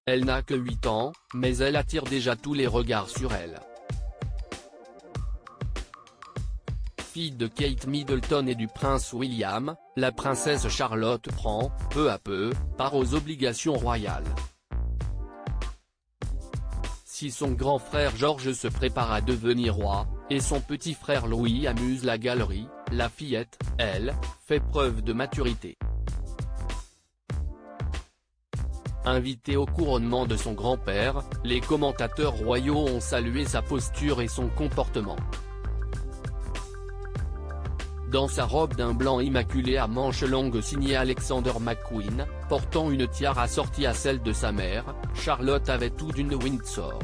Elle n'a que 8 ans, mais elle attire déjà tous les regards sur elle. Fille de Kate Middleton et du prince William, la princesse Charlotte prend, peu à peu, part aux obligations royales. Si son grand frère George se prépare à devenir roi, et son petit frère Louis amuse la galerie, la fillette, elle, fait preuve de maturité. Invitée au couronnement de son grand-père, les commentateurs royaux ont salué sa posture et son comportement. Dans sa robe d'un blanc immaculé à manches longues signée Alexander McQueen, portant une tiare assortie à celle de sa mère, Charlotte avait tout d'une Windsor.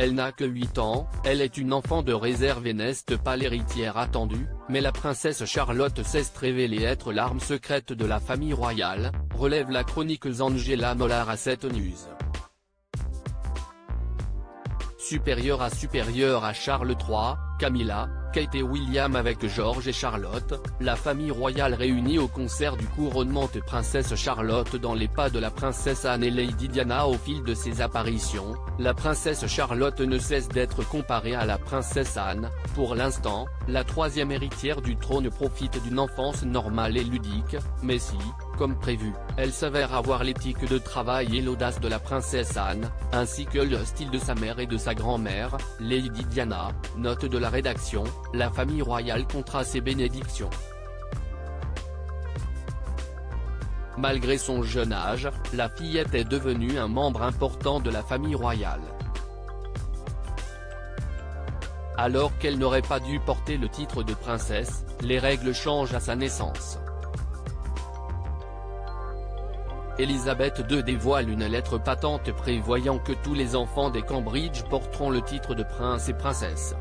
Elle n'a que 8 ans, elle est une enfant de réserve et n'est pas l'héritière attendue, mais la princesse Charlotte s'est révélée être l'arme secrète de la famille royale, relève la chronique Angela Mollard à cette news. Supérieure à Charles III, Camilla, Kate et William avec George et Charlotte, la famille royale réunie au concert du couronnement de princesse Charlotte dans les pas de la princesse Anne et Lady Diana. Au fil de ses apparitions, la princesse Charlotte ne cesse d'être comparée à la princesse Anne. Pour l'instant, la troisième héritière du trône profite d'une enfance normale et ludique, mais si, comme prévu, elle s'avère avoir l'éthique de travail et l'audace de la princesse Anne, ainsi que le style de sa mère et de sa grand-mère, Lady Diana, note de la rédaction, la famille royale comptera ses bénédictions. Malgré son jeune âge, la fillette est devenue un membre important de la famille royale. Alors qu'elle n'aurait pas dû porter le titre de princesse, les règles changent à sa naissance. Elisabeth II dévoile une lettre patente prévoyant que tous les enfants des Cambridge porteront le titre de prince et princesse.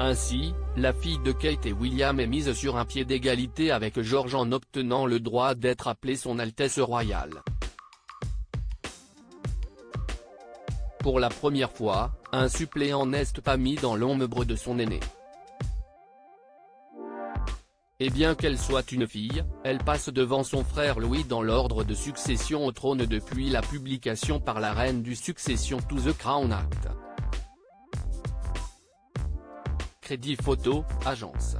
Ainsi, la fille de Kate et William est mise sur un pied d'égalité avec George en obtenant le droit d'être appelée Son Altesse royale. Pour la première fois, un suppléant n'est pas mis dans l'ombre de son aîné. Et bien qu'elle soit une fille, elle passe devant son frère Louis dans l'ordre de succession au trône depuis la publication par la reine du Succession to the Crown Act. Crédit photo, agence.